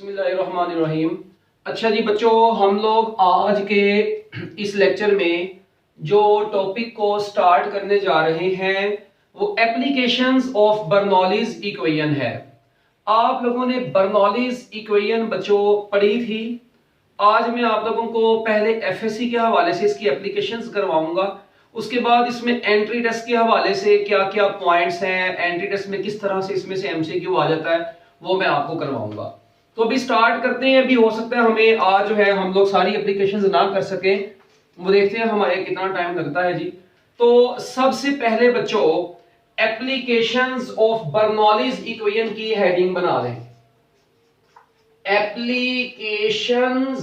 बिस्मिल्लाहिर्रहमानिर्रहीम। अच्छा जी बच्चों, हम लोग आज के इस लेक्चर में जो टॉपिक को स्टार्ट करने जा रहे हैं वो एप्लीकेशंस ऑफ बर्नौलीज इक्वेशन है। आप लोगों ने बर्नौलीज इक्वेशन बच्चों पढ़ी थी। आज मैं आप लोगों को पहले एफएससी के हवाले से इसकी एप्लीकेशंस करवाऊंगा, उसके बाद इसमें एंट्री टेस्ट के हवाले से क्या क्या पॉइंट्स हैं, एंट्री टेस्ट में किस तरह से इसमें से एमसीक्यू आ जाता है, वो मैं आपको करवाऊंगा। तो अभी स्टार्ट करते हैं। अभी हो सकता है हमें आज जो है हम लोग सारी एप्लीकेशंस ना कर सके, वो देखते हैं हमारे कितना टाइम लगता है जी। तो सबसे पहले बच्चों एप्लीकेशंस ऑफ बर्नौलीज इक्वेशन की हेडिंग बना लें। Applications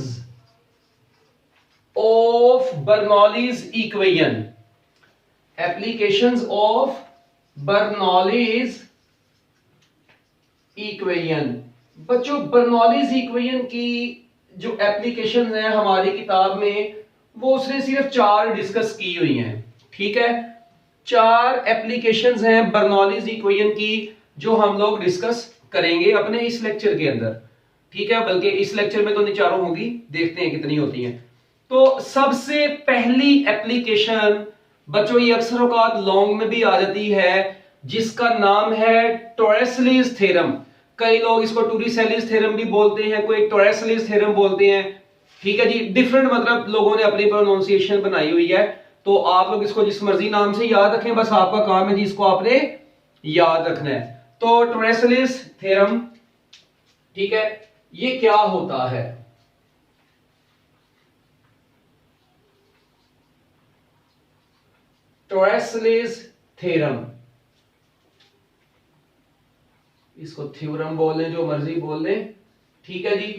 of Bernoulli's equation, applications of Bernoulli's equation. बच्चों बर्नौलीज इक्वेशन की जो एप्लीकेशन है हमारी किताब में वो उसने सिर्फ 4 डिस्कस की हुई हैं। ठीक है, 4 एप्लीकेशंस हैं बर्नौलीज इक्वेशन की जो हम लोग डिस्कस करेंगे अपने इस लेक्चर के अंदर। ठीक है, बल्कि इस लेक्चर में तो नहीं चारों होगी, देखते हैं कितनी होती हैं। तो सबसे पहली एप्लीकेशन बच्चों ये अक्सर औकात लॉन्ग में भी आ जाती है, जिसका नाम है टोरेसलीज थ्योरम। कई लोग इसको टोरिसेलीज थ्योरम भी बोलते हैं, कोई टोरेसलीज थ्योरम बोलते हैं। ठीक है जी, डिफरेंट मतलब लोगों ने अपनी प्रोनाउंसिएशन बनाई हुई है। तो आप लोग इसको जिस मर्जी नाम से याद रखें, बस आपका काम है जी इसको आपने याद रखना है। तो टोरेसलीज थ्योरम, ठीक है, ये क्या होता है? टोरेसलीज थ्योरम, इसको थ्योरम बोल लें, जो मर्जी बोल लें। ठीक है जी,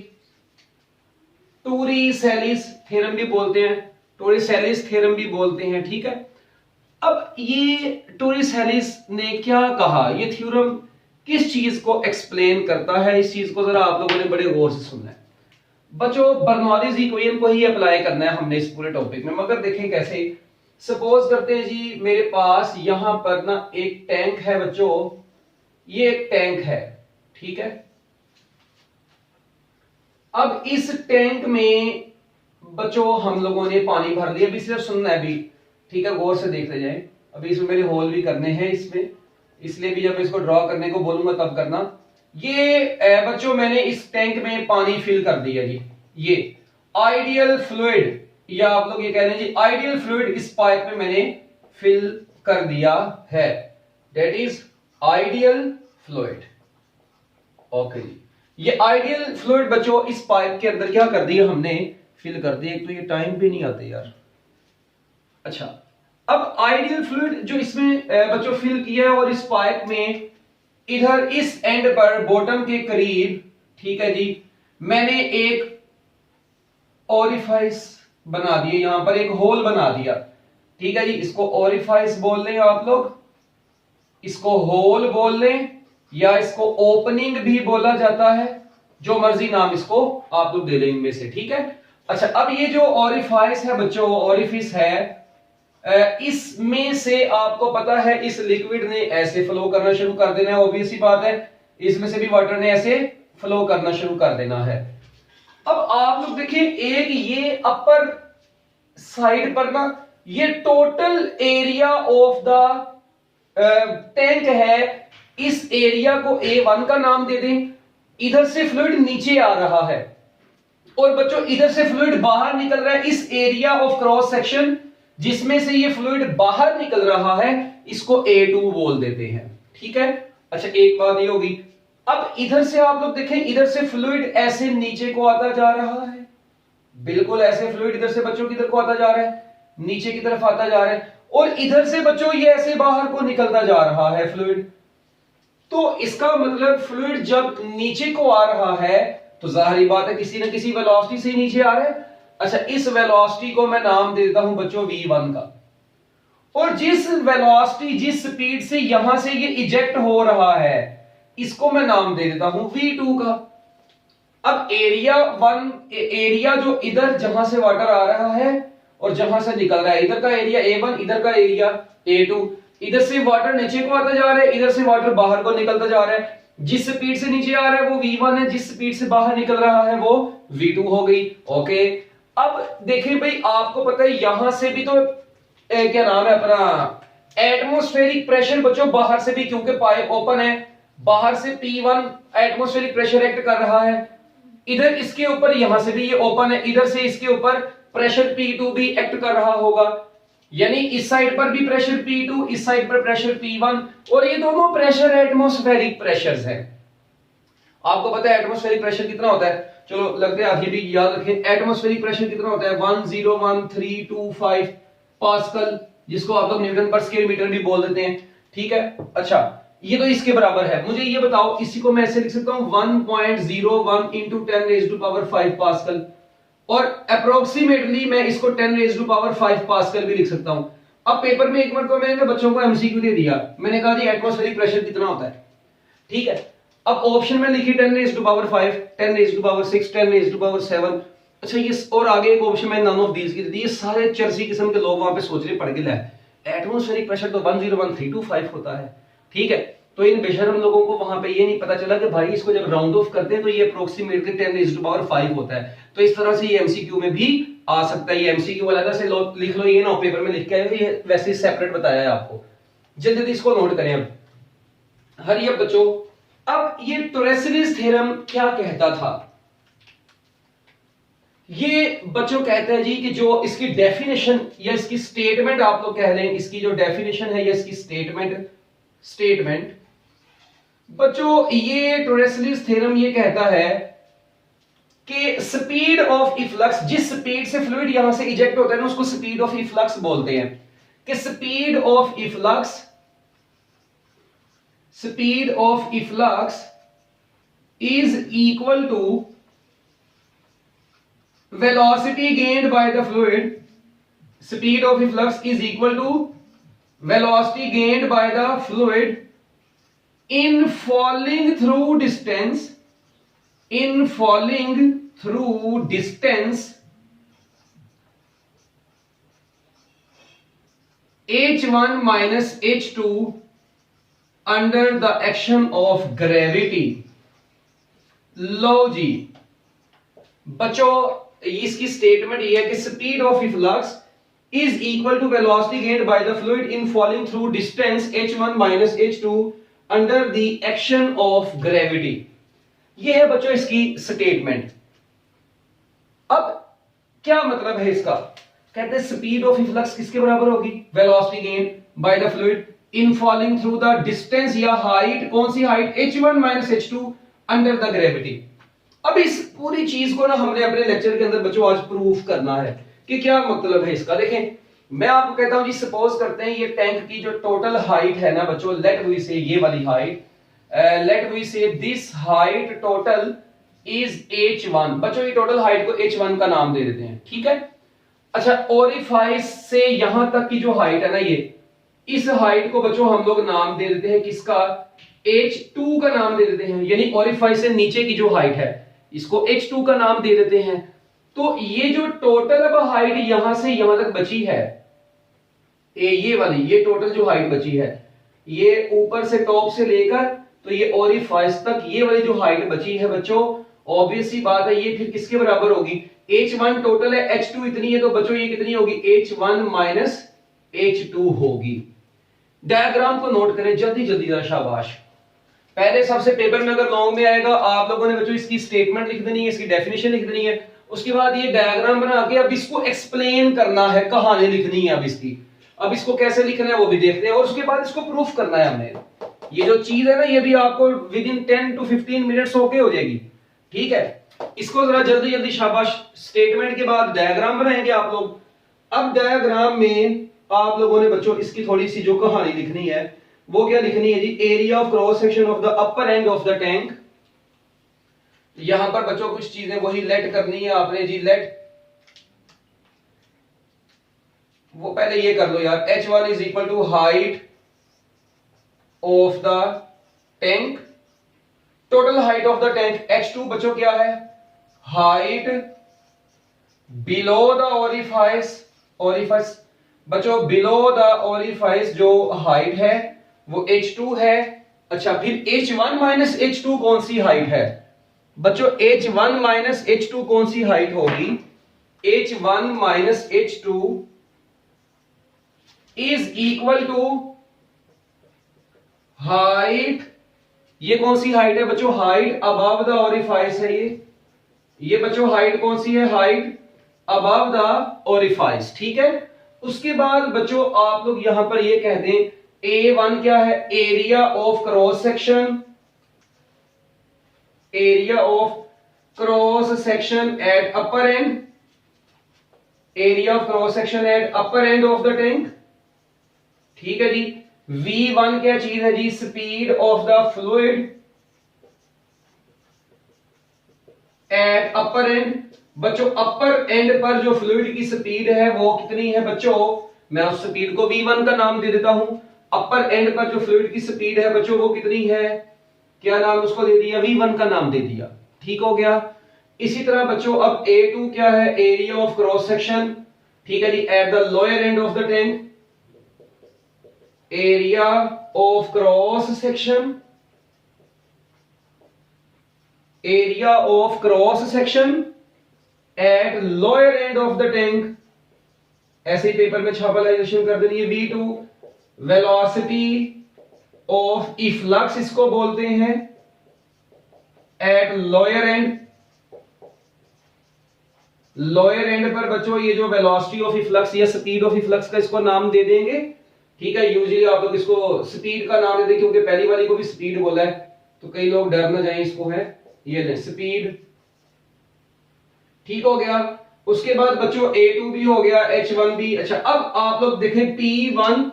टोरिसेलीज थ्योरम भी बोलते हैं, टोरिसेलीज थ्योरम भी बोलते हैं। ठीक है, अब ये टोरिसेलीज ने क्या कहा, ये थ्योरम किस चीज को एक्सप्लेन करता है, इस चीज को जरा आप लोगों ने बड़े गौर से सुनना है। बच्चों बर्नौलीज इक्वेशन को ही अप्लाई करना है हमने इस पूरे टॉपिक में, मगर देखें कैसे। सपोज करते हैं जी मेरे पास यहां पर ना एक टैंक है बच्चों, ये एक टैंक है। ठीक है, अब इस टैंक में बच्चों हम लोगों ने पानी भर लिया। अभी सिर्फ सुनना है अभी, ठीक है, गौर से देखते जाए। अभी इसमें मेरे होल भी करने हैं इसमें, इसलिए भी जब इसको ड्रॉ करने को बोलूंगा तब करना। ये बच्चों मैंने इस टैंक में पानी फिल कर दिया जी। ये आइडियल फ्लूइड, या आप लोग ये कह रहे हैं जी आइडियल फ्लूइड इस पाइप में मैंने फिल कर दिया है, that is ideal fluid. Okay जी, ये आइडियल फ्लूइड बच्चों इस पाइप के अंदर क्या कर दिया हमने, फिल कर दिया। एक तो ये टाइम पे नहीं आते यार। अच्छा, अब आइडियल फ्लूइड जो इसमें बच्चों फिल किया है, और इस पाइप में इधर इस एंड पर बॉटम के करीब, ठीक है जी, मैंने एक ओरिफाइस बना दिया, यहां पर एक होल बना दिया। ठीक है जी, इसको ओरिफाइस बोल लें आप लोग, इसको होल बोल लें, या इसको ओपनिंग भी बोला जाता है, जो मर्जी नाम इसको आप लोग दे लें इनमें से। ठीक है, अच्छा, अब ये जो ओरिफाइस है बच्चों, ओरिफिस है, इसमें से आपको पता है इस लिक्विड ने ऐसे फ्लो करना शुरू कर देना है, ऑब्वियस सी बात है, इसमें से भी वाटर ने ऐसे फ्लो करना शुरू कर देना है। अब आप लोग देखिए, एक ये अपर साइड पर ना ये total area of the tank है, इस एरिया को A1 का नाम दे दें। इधर से फ्लूइड नीचे आ रहा है और बच्चों इधर से फ्लूइड बाहर निकल रहा है। इस एरिया ऑफ क्रॉस सेक्शन जिसमें से ये फ्लूइड बाहर निकल रहा है, इसको A2 बोल देते हैं। ठीक है, अच्छा, एक बात ये होगी। अब इधर से आप लोग देखें, इधर से फ्लूइड ऐसे नीचे को आता जा रहा है, बिल्कुल ऐसे फ्लूइड इधर से बच्चों किधर को आता जा रहा है, नीचे की तरफ आता जा रहा है, और इधर से बच्चों ये ऐसे बाहर को निकलता जा रहा है फ्लूइड। तो इसका मतलब फ्लूइड जब नीचे को आ रहा है तो जाहिर बात है किसी न किसी वेलोसिटी से नीचे आ रहा है। अच्छा, इस वेलोसिटी को मैं नाम दे देता हूं बच्चों V1 का, और जिस वेलोसिटी, जिस स्पीड से यहां से ये इजेक्ट हो रहा है, इसको मैं नाम दे देता हूं V2 का। अब एरिया 1, एरिया जो इधर जहां से वाटर आ रहा है और जहां से निकल रहा है, इधर का एरिया A1, इधर का एरिया A2। इधर से वाटर नीचे को आता जा रहा है, इधर से वाटर बाहर को निकलता जा रहा है। जिस स्पीड से नीचे आ रहा है वो V1 है, जिस स्पीड से बाहर निकल रहा है वो V2 हो गई। ओके, अब देखिए भाई आपको पता है यहां से भी तो क्या नाम है अपना एटमॉस्फेरिक प्रेशर बच्चों बाहर से भी, क्योंकि पाइप ओपन है, बाहर से P1 एटमॉस्फेरिक प्रेशर एक्ट कर रहा है, इधर इसके ऊपर यहां से भी ये ओपन है, इधर से इसके ऊपर प्रेशर P2 भी एक्ट कर रहा होगा, यानी इस साइड पर भी प्रेशर P2, इस साइड पर प्रेशर P1, और ये दोनों प्रेशर एटमॉस्फेरिक प्रेशर्स हैं। आपको पता है एटमॉस्फेरिक प्रेशर कितना होता है, चलो लगते हैं आप ये भी याद रखें, एटमॉस्फेरिक प्रेशर कितना होता है 101,325 पास्कल, जिसको आप लोग न्यूटन पर स्क्वायर मीटर भी बोल देते हैं। ठीक है, अच्छा ये तो इसके बराबर है। मुझे ये बताओ, इसी को मैं ऐसे लिख सकता हूं 1.01 into 10 raised to power 5 pascal, और अप्रोक्सीमेटली मैं इसको 10 raised to power 5 पास्कल भी लिख सकता हूं। अब पेपर में एक बार को मैंने बच्चों को एमसीक्यू दे दिया, मैंने कहा जी एटमॉस्फेरिक प्रेशर कितना होता है, ठीक है, अब ऑप्शन में लिखी 10 raised to power 5, 10 raised to power 6, 10 raised to power 7। अच्छा ये और आगे एक ऑप्शन में नन ऑफ दीज की दी, ये सारे चर्सी किस्म के लोग वहां पे सोच रहे पढ़ के ले एटमॉस्फेरिक प्रेशर तो 101,325 होता है। ठीक है, तो इन बेशरम लोगों को वहां पे ये नहीं पता चला कि भाई इसको जब राउंड ऑफ करते हैं तो ये अप्रोक्सीमेटली 10 raised to power 5 होता है। तो इस तरह से ये एमसीक्यू में भी आ सकता है, ये एमसीक्यू अलग से लिख लो, ये ना पेपर में लिख के आए, ये वैसे सेपरेट बताया है आपको। जल्दी जल्दी इसको नोट करें अब, हरी अब बच्चों। अब ये टोरेसियस थ्योरम क्या कहता था, ये बच्चों कहते हैं जी कि जो इसकी डेफिनेशन या इसकी स्टेटमेंट आप लोग कह लें, इसकी जो डेफिनेशन है या इसकी स्टेटमेंट बच्चों, ये टोरेसियस थ्योरम ये कहता है कि स्पीड ऑफ इफ्लक्स, जिस स्पीड से फ्लूइड यहां से इजेक्ट होता है ना उसको स्पीड ऑफ इफ्लक्स बोलते हैं, कि speed of efflux is equal to velocity gained by the fluid, speed of efflux is equal to velocity gained by the fluid in falling through distance h1 minus h2 under the action of gravity। लो जी बच्चों, इसकी statement ये है कि speed of efflux is equal to velocity gained by the fluid in falling through distance h1 minus h2 under the action of gravity. ये है बच्चों इसकी स्टेटमेंट। अब क्या मतलब है इसका, कहते हैं स्पीड ऑफ इफ्लक्स किसके बराबर होगी, velocity gained by the fluid in falling through the distance या हाइट, कौन सी height, h1 minus h2 under the gravity. अब इस पूरी चीज को ना हमने अपने लेक्चर के अंदर बच्चों आज प्रूफ करना है कि क्या मतलब है इसका। देखें मैं आपको कहता हूं जी, सपोज करते हैं ये टैंक की जो टोटल हाइट है ना बच्चों, लेट वी से ये वाली हाइट, लेट वी से this height total is h1। बच्चों ये टोटल हाइट को h1 का नाम दे देते हैं, ठीक है। अच्छा ओरिफाइस से यहां तक की जो हाइट है ना, ये इस हाइट को बच्चों हम लोग नाम दे देते हैं किसका, h2 का नाम दे देते हैं, यानी ओरिफाइस से नीचे की जो हाइट है इसको h2 का नाम दे देते हैं। तो ये जो टोटल अब हाइट यहां से यहां तक बची है, ये वाली ये टोटल जो हाइट बची है, ये ऊपर से टॉप से लेकर तो ये ओरिफाइस तक ये वाली जो हाइट बची है बच्चों, ऑब्वियस सी बात है ये फिर किसके बराबर होगी, h1 टोटल है, h2 इतनी है, तो बच्चों ये कितनी होगी, h1 माइनस h2 होगी। डायग्राम को नोट करें जल्दी जल्दी जरा, शाबाश। पहले सबसे पेपर में अगर लॉन्ग में आएगा आप लोगों ने बच्चों इसकी स्टेटमेंट लिख देनी है, इसकी डेफिनेशन लिख देनी है, उसके बाद ये डायग्राम बना के अब इसको एक्सप्लेन करना है, कहानी लिखनी है अब इसकी, अब इसको कैसे लिखना है वो भी देखते हैं, और उसके बाद इसको प्रूफ करना है हमने। ये जो चीज है ना ये भी आपको विद इन 10 to 15 मिनट्स होके हो जाएगी, ठीक है। इसको जरा जल्दी जल्दी शाबाश, स्टेटमेंट के बाद डायग्राम बनाएंगे आप लोग। अब डायग्राम में आप लोगों ने बच्चों इसकी थोड़ी सी जो कहानी लिखनी है वो क्या लिखनी है जी, area of cross section of the upper end of the tank. यहां पर बच्चों कुछ चीजें वही लेट करनी है आपने जी, लेट वो पहले ये कर लो यार, h1 is equal to height of the tank, total height of the tank, h2 बच्चों क्या है, height below the orifice, orifice बच्चों बिलो द ओरिफाइस जो हाइट है वो h2 है, अच्छा, फिर H1 माइनस H2 कौन सी हाइट है बच्चों? H1 माइनस H2 कौन सी हाइट होगी? H1 minus H2 is equal to height, ये कौन सी हाइट है बच्चों? हाइट अबव द ओरिफाइस है ये बच्चों हाइट कौन सी है? हाइट अबव द ओरिफाइस, ठीक है। उसके बाद बच्चों आप लोग यहां पर ये कह दें A1 क्या है? Area of cross section, area of cross section at upper end, area of cross section at upper end of the tank, ठीक है जी। V1 क्या चीज है जी? Speed of the fluid at upper end. बच्चों अपर एंड पर जो फ्लूइड की स्पीड है वो कितनी है बच्चों? मैं उस स्पीड को V1 का नाम दे देता हूं। अपर एंड पर जो फ्लूइड की स्पीड है बच्चों वो कितनी है? क्या नाम उसको दे दिया? V1 का नाम दे दिया, ठीक हो गया। इसी तरह बच्चों अब A2 क्या है? एरिया ऑफ क्रॉस सेक्शन, ठीक है जी, at the lower end of the tank, area of cross section, area of cross section at lower end of the tank, ऐसे ही पेपर में छापालाइजेशन कर देनी है। V2 वेलोसिटी ऑफ इफ्लक्स इसको बोलते हैं eight lower and, lower and पर बच्चों ये जो वेलोसिटी ऑफ इफ्लक्स या स्पीड ऑफ इफ्लक्स का इसको नाम दे देंगे, ठीक है। यूजुअली आप लोग इसको स्पीड का नाम दे देंगे क्योंकि पहली वाली को भी स्पीड बोला है तो कई लोग डर ना जाएं, इसको है ये ले स्पीड, ठीक हो गया। उसके बाद बच्चों A2 भी हो गया, H1 भी। अच्छा अब आप लोग देखें P1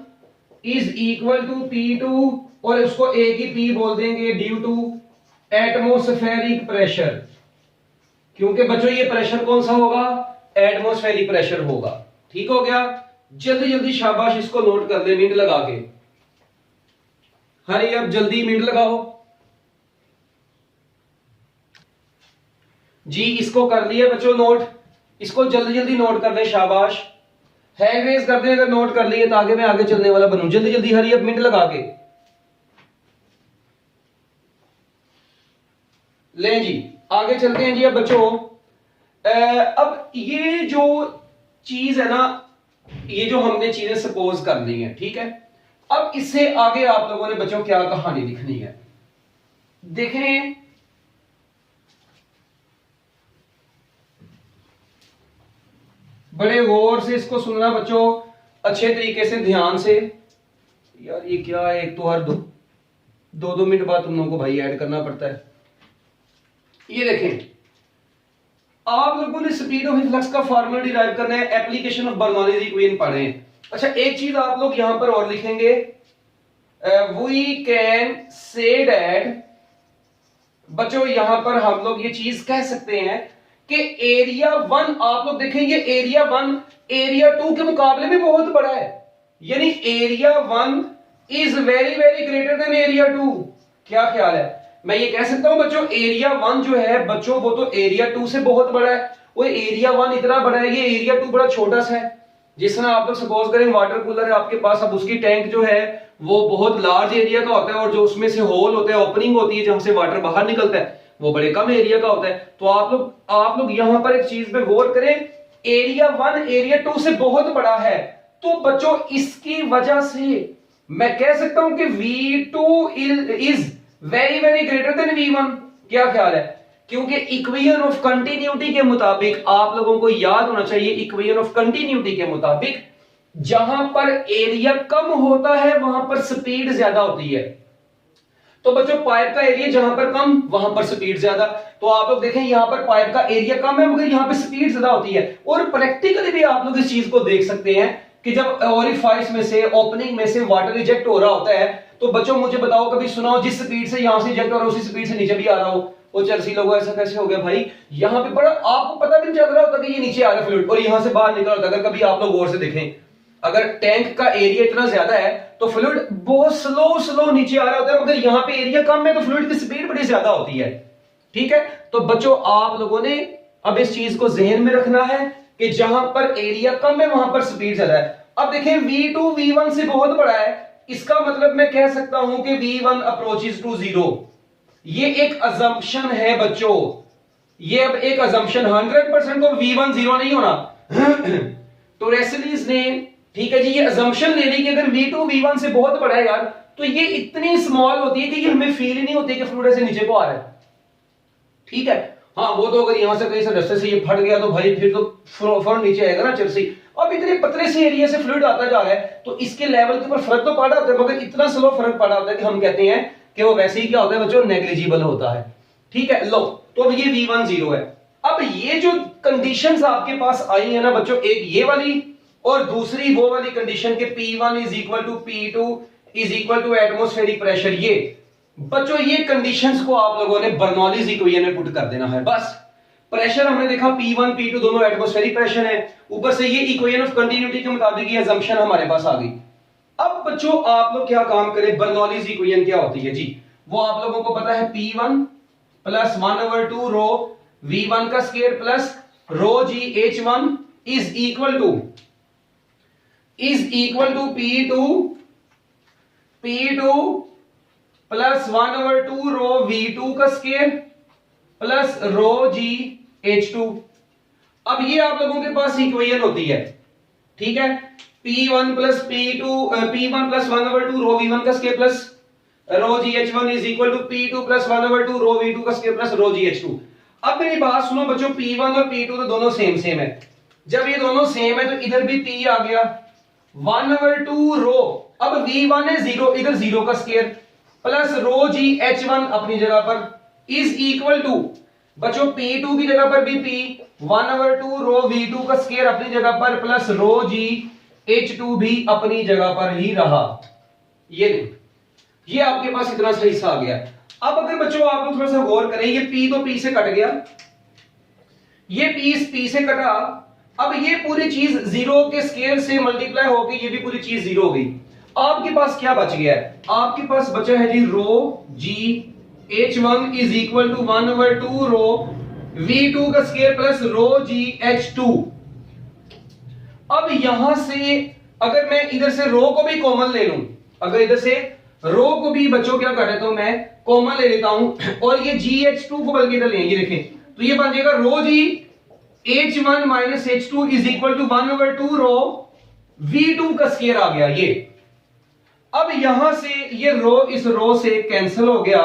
is equal to P2 और उसको A की P बोल देंगे ड्यू टू एटमॉस्फेरिक प्रेशर, क्योंकि बच्चों ये प्रेशर कौन सा होगा? एटमॉस्फेरिक प्रेशर होगा, ठीक हो गया। जल्दी जल्दी शाबाश इसको नोट कर ले मिनट लगा के, हरी अब जल्दी मिनट लगाओ जी। इसको कर लिया बच्चों नोट, इसको जल्दी जल्दी नोट कर ले, शाबाश। हैंड रेज कर दे अगर नोट कर लिए ताकि मैं आगे चलने वाला बनूं। जल्दी जल्दी हरी अब मिनट लगा के ले जी, आगे चलते हैं जी। अब बच्चों अब ये जो चीज है ना, ये जो हमने चीजें सपोज कर ली है, ठीक है। अब इससे आगे आप लोगों ने बच्चों क्या कहानी लिखनी है? देखें बड़े गौर से इसको सुनना बच्चों, अच्छे तरीके से ध्यान से। यार ये क्या है, एक तो हर दो मिनट बाद तुम लोगों को भाई ऐड करना पड़ता है। ये देखें आप लोगों ने स्पीड ऑफ इफ्लक्स का फार्मूला डिराइव करना है, एप्लीकेशन ऑफ बर्नौलीज इक्वेशन पढ़े हैं। अच्छा एक चीज आप लोग यहां पर और लिखेंगे, वी कैन से दैट, बच्चों यहां पर हम लोग ये चीज कह सकते हैं कि एरिया 1, आप लोग देखेंगे एरिया 1 एरिया 2 के मुकाबले में बहुत बड़ा है, यानी area 1 is very very greater than area 2। क्या ख्याल है? मैं ये कह सकता हूं बच्चों एरिया 1 जो है बच्चों वो तो एरिया 2 से बहुत बड़ा है। वो एरिया 1 इतना बड़ा है, ये एरिया 2 बड़ा छोटा सा है। जिस तरह आप लोग सपोज करें वाटर कूलर है आपके पास, अब उसकी टैंक जो है वो बहुत लार्ज एरिया का होता है और जो उसमें से होल होता है, ओपनिंग होती है जहां से वाटर बाहर निकलता है, वो बड़े कम एरिया का होता है। तो आप लोग यहां पर एक चीज पे गौर करें, एरिया 1 एरिया 2 से बहुत बड़ा है, तो बच्चों इसकी वजह से मैं कह सकता हूं कि V2 is very very greater than V1। क्या ख्याल है? क्योंकि इक्वेशन ऑफ कंटिन्यूटी के मुताबिक आप लोगों को याद होना चाहिए, इक्वेशन ऑफ कंटिन्यूटी के मुताबिक जहां पर एरिया कम होता है वहां पर स्पीड ज्यादा होती है। तो बच्चों पाइप का एरिया जहां पर कम वहां पर स्पीड ज्यादा। तो आप लोग देखें यहां पर पाइप का एरिया कम है मगर यहां पर स्पीड ज्यादा होती है। और प्रैक्टिकली भी आप लोग इस चीज को देख सकते हैं कि जब ओरिफाइस में से, ओपनिंग में से वाटर रिजेक्ट हो रहा होता है, तो बच्चों मुझे बताओ कभी सुनाओ जिस स्पीड से यहां से रिजेक्ट हो रहा है उसी स्पीड से नीचे भी आ रहा हो। वो चर्सी लोगों ऐसा कैसे हो गया भाई? यहां पे बड़ा आपको पता भी नहीं चल रहा होता कि ये नीचे आ रहा फ्लूइड और यहां से बाहर निकल रहा होता। अगर कभी आप लोग गौर से देखें, अगर टैंक का एरिया इतना ज्यादा है तो फ्लूइड बहुत स्लो स्लो नीचे आ रहा होता है, मगर यहां पे एरिया कम है तो फ्लूइड की स्पीड बड़ी ज्यादा होती है। ठीक है, तो बच्चों आप लोगों ने अब इस चीज को जहन में रखना है कि जहां पर एरिया कम है वहां पर स्पीड ज्यादा है। अब देखें V2 V1 से बहुत बड़ा है, इसका मतलब मैं कह सकता हूं कि V1 अप्रोचेस टू 0। ये एक अजम्पशन है बच्चों, ये अब एक अजम्पशन, 100% तो V1 0 नहीं होना। तो रेसलीज ने, ठीक है जी, ये अजम्पशन ले ली कि अगर V2 V1 से बहुत बड़ा है यार, तो ये इतनी स्मॉल होती है कि ये हमें फील ही नहीं होती कि फ्लूइड ऐसे नीचे को आ रहा है। ठीक है, हाँ वो तो अगर यहां से कहीं से रास्ते से ये फट गया तो भाई फिर तो फौरन नीचे आएगा ना चर्सी। अब इतने पतले से एरिया से फ्लूइड आता जा रहा है तो इसके लेवल के ऊपर फर्क तो पड़ा होता है, मगर इतना स्लो फर्क पड़ा होता है कि हम कहते हैं कि वो वैसे ही क्या होता है बच्चों, नेग्लिजिबल होता है। ठीक है, लो तो अब ये V1 0 है। अब ये जो कंडीशंस आपके पास आई है ना बच्चों, एक ये वाली और दूसरी वो वाली कंडीशन के P1 is equal to P2 is equal to atmospheric pressure, ये बच्चों ये कंडीशंस को आप लोगों ने बर्नौलीज इक्वेशन में पुट कर देना है। बस प्रेशर हमने देखा P1 P2 दोनों एटमॉस्फेरिक प्रेशर है, ऊपर से ये इक्वेशन ऑफ कंटिन्यूटी के मुताबिक ये अजम्पशन हमारे पास आ गई। अब बच्चों आप लोग क्या काम करें, बर्नौलीज इक्वेशन क्या होती है जी, वो आप लोगों को पता है, P1 प्लस 1/2 रो V1 का square plus rho g H1 is equal to P2 plus 1/2 rho V2 का स्क्वायर प्लस रो जी H2। अब ये आप लोगों के पास इक्वेशन होती है, ठीक है, P1 प्लस 1/2 रो V1 का square plus rho g H1 is equal to P2 plus 1/2 rho V2 का स्क्वायर प्लस रो जी H2। अब मेरी बात सुनो बच्चों, P1 और P2 तो दोनों सेम है, जब ये दोनों सेम है तो इधर भी P आ गया 1/2 रो, अब V1 है 0, इधर 0 का square plus rho g H1 अपनी जगह पर इज इक्वल टू बच्चों P2 की जगह पर भी P 1/2 रो V2 का स्क्वायर अपनी जगह पर प्लस रो जी H2 भी अपनी जगह पर ही रहा। ये आपके पास इतना सा हिस्सा आ गया। अब अगर बच्चों आप लोग थोड़ा सा गौर करें, ये P तो P से कट गया, ये P से कटा, अब ये पूरी चीज 0 के स्क्वायर से मल्टीप्लाई होकर ये भी पूरी चीज 0 हो गई। आपके पास क्या बच गया है, आपके पास बचा है जी rho g H1 is equal to 1/2 rho V2 का स्क्वायर प्लस रो जी H2। अब यहां से अगर मैं इधर से रो को भी कॉमन ले लूं, अगर इधर से रो को भी बच्चों क्या कर देता हूं मैं कॉमन ले लेता हूं और ये GH2 को बल्कि इधर लेंगे, देखें तो ये बन जाएगा rho g H1 minus H2 is equal to 1/2 rho V2 का स्क्वायर आ गया ये। अब यहां से ये रो इस रो से कैंसिल हो गया,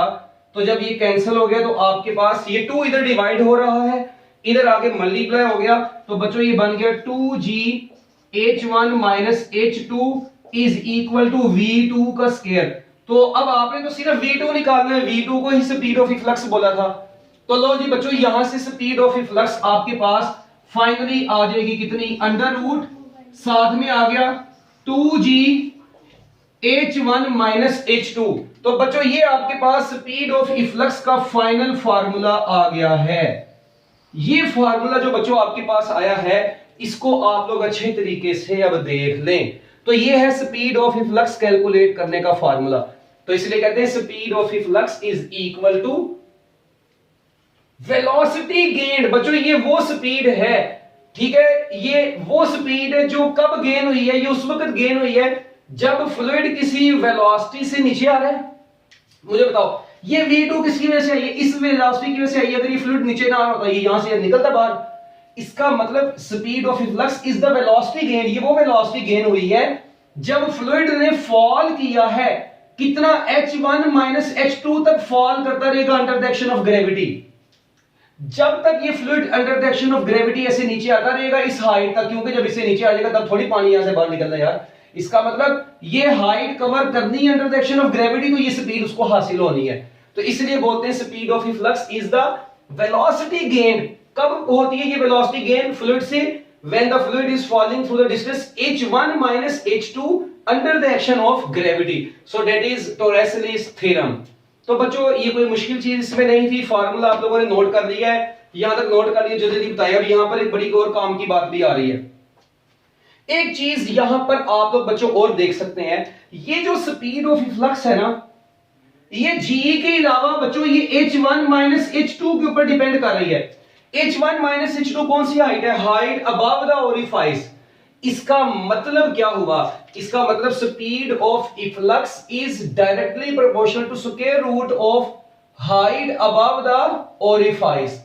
तो जब ये कैंसिल हो गया तो आपके पास ये 2 इधर डिवाइड हो रहा है, इधर आगे मल्टीप्लाई हो गया, तो बच्चों ये बन गया 2G H1 minus H2 is equal to V2 का स्क्वायर। तो अब आपने तो सिर्फ V2 निकालना है, V2 को ही स्पीड ऑफ इफ्लक्स बोला था। तो लो जी बच्चों, यहां से स्पीड ऑफ इफ्लक्स आपके पास फाइनली आ जाएगी कितनी, अंडर रूट साथ में आ गया 2G H1 माइनस H2। तो बच्चों ये आपके पास स्पीड ऑफ इफ्लक्स का फाइनल फार्मूला आ गया है। ये फार्मूला जो बच्चों आपके पास आया है, इसको आप लोग अच्छे तरीके से अब देख लें। तो ये है स्पीड ऑफ इफ्लक्स कैलकुलेट करने का फार्मूला। तो इसलिए कहते हैं speed of efflux is equal to velocity gain. बच्चों ये वो स्पीड है, ठीक है, ये वो स्पीड है जो कब गेन हुई है, ये उस वक्त गेन हुई है जब फ्लूइड किसी वेलोसिटी से नीचे आ रहा है। मुझे बताओ ये V2 किसकी वजह से आई है, इस वेलोसिटी की वजह से आई है। अगर ये फ्लूइड नीचे ना आ रहा होता, ये यहां से निकलता बाहर, इसका मतलब speed of efflux is the velocity gain. ये वो वेलोसिटी गेन हुई है जब फ्लूइड ने फॉल किया है, कितना H1 माइनस H2 तक फॉल करता रहेगा under the action of gravity. जब तक ये fluid under the action of gravity ऐसे नीचे आता रहेगा इस हाइट तक, क्योंकि जब इसे नीचे आ जाएगा तब थोड़ी पानी यहां से बाहर निकलना यार। इसका मतलब ये हाइट कवर करनी है under the action of gravity, तो ये स्पीड उसको हासिल होनी है। तो इसलिए बोलते हैं speed of efflux is the velocity gain. कब होती है ये वेलोसिटी गेन फ्लूइड से, when the fluid is falling through the distance H1 minus H2 under the action of gravity. So that is Torricelli's theorem. तो बच्चों ये कोई मुश्किल चीज इसमें नहीं थी, फार्मूला आप लोगों ने नोट कर लिया है, यहां तक नोट कर लिया जो जल्दी बताया। और यहां पर एक बड़ी और काम की बात भी आ रही है। एक चीज यहां पर आप लोग बच्चों और देख सकते हैं, ये जो स्पीड ऑफ इफ्लक्स है ना, ये G के अलावा बच्चों ये H1 माइनस H2 के ऊपर डिपेंड कर रही है। H1 माइनस H2 कौन सी हाइट है, हाइट अबव द ओरिफाइस। इसका मतलब क्या हुआ? इसका मतलब speed of efflux is directly proportional to square root of height above the orifice.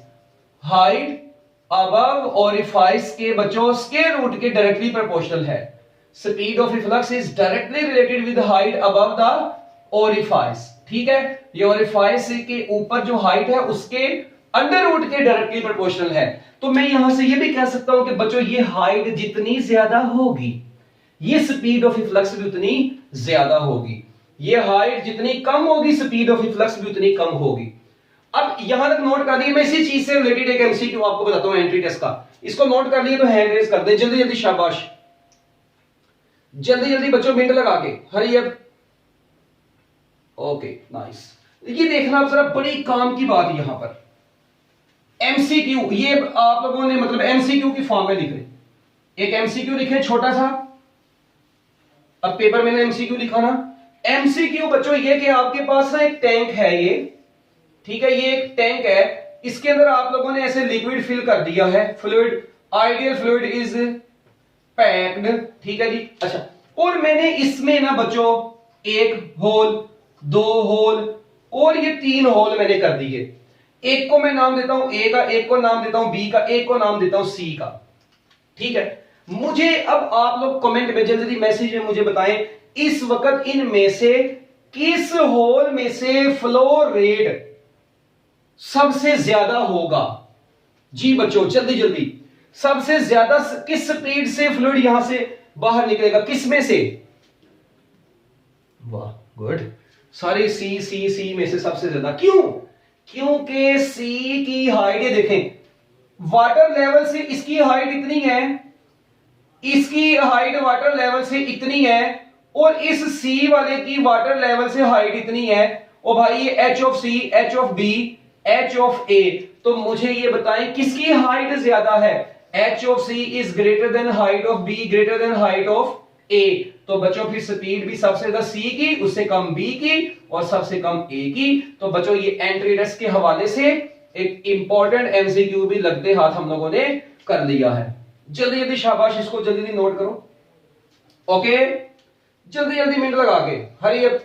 Height above orifice के बच्चों स्क्वायर रूट के डायरेक्टली प्रोपोर्शनल है। Speed of efflux is directly related with height above the orifice. ठीक है, ये orifice के ऊपर जो हाइट है उसके अंडर रूट के डायरेक्टली प्रोपोर्शनल है। तो मैं यहां से ये भी कह सकता हूं कि बच्चों ये हाइट जितनी ज्यादा होगी ये स्पीड ऑफ इफ्लक्स भी उतनी ज्यादा होगी। ये हाइट जितनी कम होगी स्पीड ऑफ इफ्लक्स भी उतनी कम होगी। अब यहां तक नोट कर दिए। मैं इसी चीज से रिलेटेड एक एमसीक्यू आपको बताता हूं एंट्री टेस्ट का। इसको नोट कर लिए तो हैंड रेज कर दे जल्दी जल्दी, शाबाश, जल्दी जल्दी बच्चों मिनट लगा के, हरी अप। Okay nice. ये देखना आप जरा, बड़ी काम की बात यहां पर एमसीक्यू, ये आप लोगों ने मतलब एमसीक्यू की फॉर्म में लिखे। एक एमसीक्यू लिखे छोटा सा, अब पेपर में एमसीक्यू लिखा ना। एमसीक्यू बच्चों ये कि आपके पास ना एक टैंक है, ये ठीक है, ये एक टैंक है, इसके अंदर आप लोगों ने ऐसे लिक्विड फिल कर दिया है, fluid, ideal fluid is packed, ठीक है जी। अच्छा, और मैंने इसमें ना बच्चों एक होल, दो होल और ये तीन होल मैंने कर दिए। एक को मैं नाम देता हूं ए का, एक को नाम देता हूं बी का, एक को नाम देता हूं सी का। ठीक है, मुझे अब आप लोग कमेंट में जल्दी मैसेज में मुझे बताएं इस वक्त इनमें से किस होल में से फ्लो रेट सबसे ज्यादा होगा। जी बच्चों जल्दी जल्दी, सबसे ज्यादा किस स्पीड से फ्लूइड यहां से बाहर निकलेगा, किस में से? वाह गुड, सारे सी सी सी में से सबसे ज्यादा। क्यों? क्योंकि सी की हाइट, ये देखें, वाटर लेवल से इसकी हाइट इतनी है, इसकी हाइट वाटर लेवल से इतनी है, और इस सी वाले की वाटर लेवल से हाइट इतनी है। ओ भाई ये H of C, H of B, H of A, तो मुझे ये बताएं किसकी हाइट ज्यादा है? H of C is greater than height of B greater than height of A. तो बच्चों फिर स्पीड भी सबसे ज्यादा सी की, उससे कम बी की और सबसे कम ए की। तो बच्चों ये एंट्री टेस्ट के हवाले से एक इंपॉर्टेंट एमसीक्यू भी लगते हाथ हम लोगों ने कर लिया है। जल्दी जल्दी शाबाश, इसको जल्दी जल्दी नोट करो। ओके, जल्दी जल्दी मिनट लगा के, हरी अप।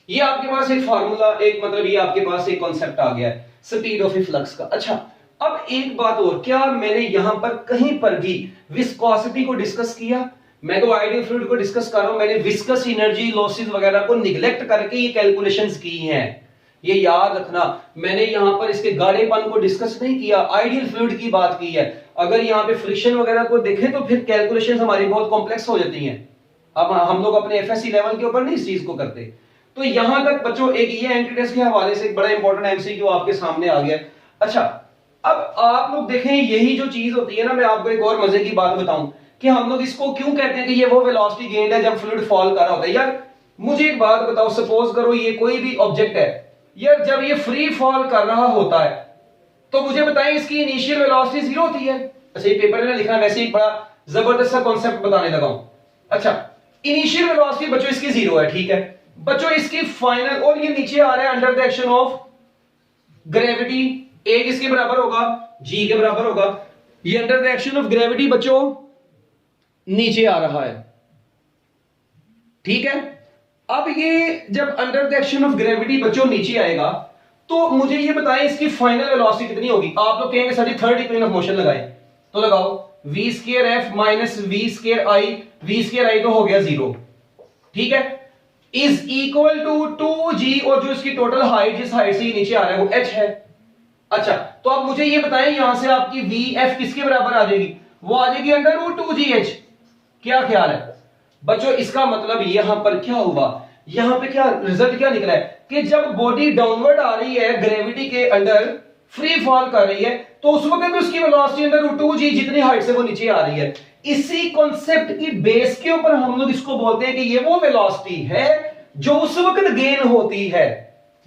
ये आपके पास एक फार्मूला, एक मतलब ये आपके पास एक कॉन्सेप्ट आ गया है स्पीड ऑफ फ्लक्स का। अच्छा, अब एक बात और, क्या मैंने यहां पर कहीं पर भी विस्कोसिटी को डिस्कस किया? मैं तो आइडियल फ्लूइड को डिस्कस कर रहा हूं, मैंने विस्कस एनर्जी लॉसेस वगैरह को निगलेक्ट करके ये कैलकुलेशंस की हैं। ये याद रखना, मैंने यहां पर इसके गाढ़ेपन को डिस्कस नहीं किया, आइडियल फ्लूइड की बात की है। अगर यहां पे फ्रिक्शन वगैरह को देखें तो फिर कैलकुलेशंस हमारी बहुत कॉम्प्लेक्स हो जाती हैं। अब हम लोग अपने एफएससी लेवल के ऊपर नहीं इस चीज को करते। तो यहां तक बच्चों एक ये एंट्री टेस्ट के हवाले से एक बड़ा इंपॉर्टेंट एमसीक्यू आपके सामने आ गया। अच्छा, अब आप लोग देखें, यही जो चीज होती है ना, मैं आपको एक और मजे की बात बताऊं कि हम लोग इसको क्यों कहते हैं कि ये वो वेलोसिटी गेन है जब फ्लूइड फॉल कर रहा होता है। यार मुझे एक बात बताओ, सपोज करो ये कोई भी ऑब्जेक्ट है यार, जब ये फ्री फॉल कर रहा होता है तो मुझे बताएं इसकी इनिशियल वेलोसिटी 0 होती है। अच्छा, ये पेपर में लिखना, वैसे एक बड़ा जबरदस्त सा कॉन्सेप्ट बताने लगा हूं। अच्छा, इनिशियल वेलोसिटी बच्चों इसकी 0 है, ठीक है बच्चों, इसकी फाइनल, और ये नीचे आ रहा है under the action of gravity. A किसके बराबर होगा? जी के बराबर होगा। ये under the action of gravity बच्चों नीचे आ रहा है, ठीक है। अब ये जब under the action of gravity बच्चों नीचे आएगा तो मुझे ये बताएं इसकी फाइनल वेलोसिटी कितनी होगी? आप लोग कहेंगे sir third equation of motion लगाएं, तो लगाओ v square f minus v square i, v square i तो हो गया 0, ठीक है, इज इक्वल टू 2g, और जो इसकी टोटल हाइट जिस हाइट से नीचे आ रहा है वो h है। अच्छा, तो अब मुझे ये बताएं यहां से आपकी vf किसके बराबर आ जाएगी? वो आ जाएगी अंडर रूट 2gh। क्या ख्याल है बच्चों? इसका मतलब यहां पर क्या हुआ, यहां पे क्या रिजल्ट क्या निकला है कि जब बॉडी डाउनवर्ड आ रही है ग्रेविटी के अंडर फ्री फॉल कर रही है तो उस वक्त भी उसकी वेलोसिटी अंडर रूट 2g जितनी हाइट से वो नीचे आ रही है। इसी कॉन्सेप्ट की बेस के ऊपर हम लोग इसको बोलते हैं कि ये वो वेलोसिटी है जो उस वक्त गेन होती है,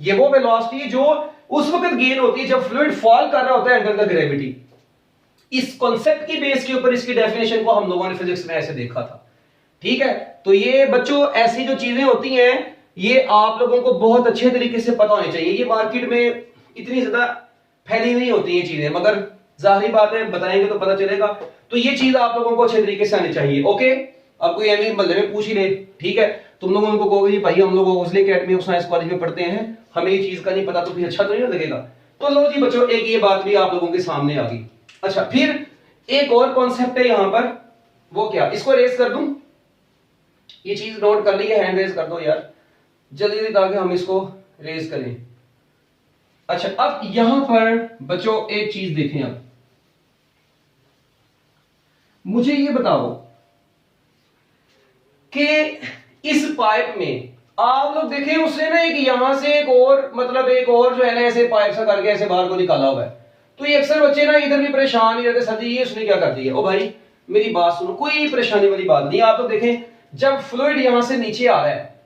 ये वो वेलोसिटी जो उस वक्त गेन होती है जब फ्लूइड फॉल कर रहा होता है अंडर द ग्रेविटी। इस कॉन्सेप्ट की बेस के ऊपर इसकी डेफिनेशन को हम लोगों ने फिजिक्स में ऐसे देखा था, ठीक है। तो ये बच्चों ऐसी जो चीजें होती हैं ये आप लोगों को बहुत अच्छे तरीके से पता होनी चाहिए। ये मार्केट में इतनी ज्यादा फैली नहीं होती ये चीजें, मगर जाहिर बात है बताएंगे तो पता चलेगा। तो ये चीज आप लोगों को अच्छे तरीके से आनी चाहिए। ओके, अब कोई एमई मल्ले में पूछ ही ले, ठीक है, तुम लोग उनको कहोगे जी भाई हम लोग ओस्ले अकेडमी ऑफ साइंस कॉलेज में पढ़ते हैं, हमें ये चीज का नहीं पता, तो फिर अच्छा तो नहीं लगेगा। तो लो जी बच्चों, एक ये बात भी आप लोगों के सामने आ गई। अच्छा, फिर एक और कॉन्सेप्ट है यहां पर, वो क्या, इसको रेस कर दूं, ये चीज नोट कर ली है, हैंड रेस कर दो यार जल्दी जल्दी ताकि हम इसको रेस करें। अच्छा, अब यहां पर बच्चों एक चीज देखें, अब मुझे ये बताओ कि इस पाइप में आप लोग देखें उसने ना एक यहां से एक और मतलब एक और जो है ना ऐसे पाइप सा करके ऐसे बाहर को निकाला हुआ है। तो ये अक्सर बच्चे ना इधर भी परेशान ही रहते, सर जी ये उसने क्या कर दिया। ओ भाई मेरी बात सुनो, कोई परेशानी वाली बात नहीं। आप लोग देखें जब फ्लूइड यहां से नीचे आ रहा है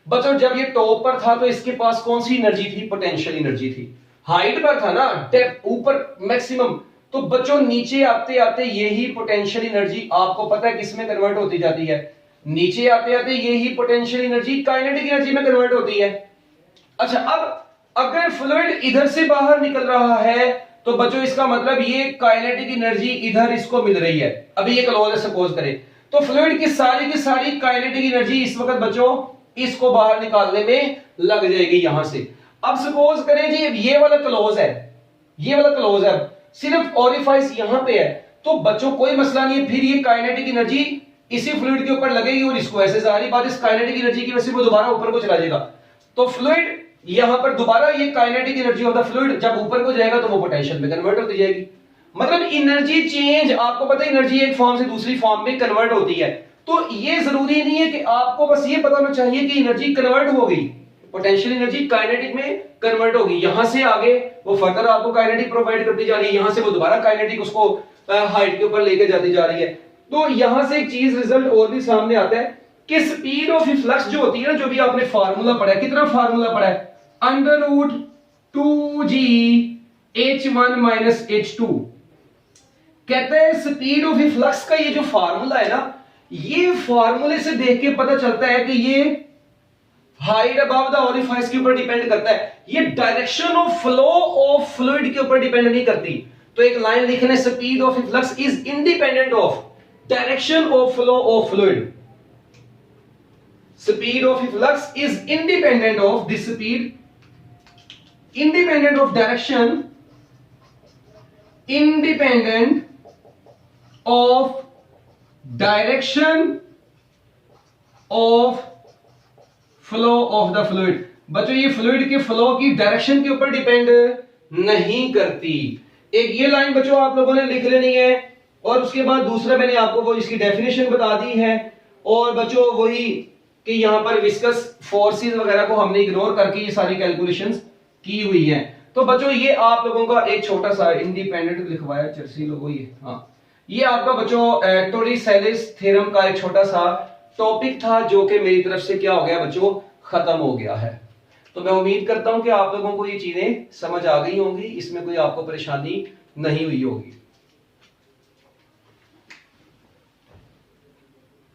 बच्चों, जब ये टॉप पर था तो इसके पास कौन सी एनर्जी थी, पोटेंशियल एनर्जी थी। हाइट पर था ना, डेप्थ ऊपर मैक्सिमम, तो बच्चों नीचे आते आते यही पोटेंशियल एनर्जी आपको पता है किस में कन्वर्ट होती जाती है, नीचे आते आते यही पोटेंशियल एनर्जी काइनेटिक एनर्जी में कन्वर्ट होती है। अच्छा, अब अगर फ्लूइड इधर से बाहर निकल रहा है तो बच्चों इसका मतलब ये काइनेटिक एनर्जी इधर इसको मिल रही है। अभी ये क्लोज है सपोज करें, तो फ्लूइड की सारी काइनेटिक एनर्जी इस वक्त बच्चों इसको बाहर निकालने में लग जाएगी यहां से। अब सपोज करें जी ये वाला क्लोज है, ये वाला क्लोज है, सिर्फ ओरिफाइस यहां पे है, तो बच्चों कोई मसला नहीं है, फिर ये काइनेटिक एनर्जी इसी फ्लूइड के ऊपर लगेगी और इसको ऐसे, सारी बात इस काइनेटिक एनर्जी की वजह से वो दोबारा ऊपर को चला जाएगा। तो फ्लूइड यहां पर दोबारा ये kinetic energy of the fluid जब ऊपर को जाएगा तो वो पोटेंशियल में कन्वर्ट होती जाएगी। मतलब एनर्जी चेंज, आपको पता है एनर्जी एक फॉर्म से दूसरी फॉर्म में कन्वर्ट होती है। तो ये जरूरी नहीं है कि आपको बस ये पता होना चाहिए कि एनर्जी कन्वर्ट हो गई, पोटेंशियल एनर्जी काइनेटिक में कन्वर्ट होगी, यहां से आगे वो फर्दर आपको काइनेटिक प्रोवाइड करती जा रही है, यहां से वो दोबारा काइनेटिक उसको हाइट के ऊपर लेके जाती जा रही है। तो यहां से एक चीज रिजल्ट और भी सामने आता है कि स्पीड ऑफ फ्लक्स जो होती है ना, जो भी आपने फार्मूला पढ़ा है, कितना फार्मूला पढ़ा है, √2g h1 - h2, कहते हैं स्पीड ऑफ फ्लक्स का ये जो फार्मूला है ना, ये फार्मूले से देख के पता चलता है कि ये हाइट अबव द ओरिफाइस के ऊपर डिपेंड करता है, ये direction of flow of fluid के ऊपर डिपेंड नहीं करती। तो एक लाइन लिखने, speed of flux is independent of direction of flow of fluid. Speed of flux is independent of this speed, independent of direction, independent of direction of flow of the fluid. बच्चों ये fluid के flow की direction के ऊपर depend नहीं करती। एक ये लाइन बच्चों आप लोगों ने लिख लेनी है, और उसके बाद दूसरा मैंने आपको वो इसकी डेफिनेशन बता दी है, और बच्चों वही कि यहां पर विस्कस फोर्सेस वगैरह को हमने इग्नोर करके ये सारी कैलकुलेशंस की हुई हैं। तो बच्चों ये आप लोगों का एक छोटा सा इंडिपेंडेंट लिखवाया चर्सी लोगों, ये हाँ ये आपका बच्चों टोरिसेलिस थ्योरम का एक छोटा सा टॉपिक था जो कि मेरी तरफ से क्या हो गया बच्चों, खत्म हो गया है। तो मैं उम्मीद करता हूं कि आप लोगों को ये चीजें समझ आ गई होंगी, इसमें कोई आपको परेशानी नहीं हुई होगी।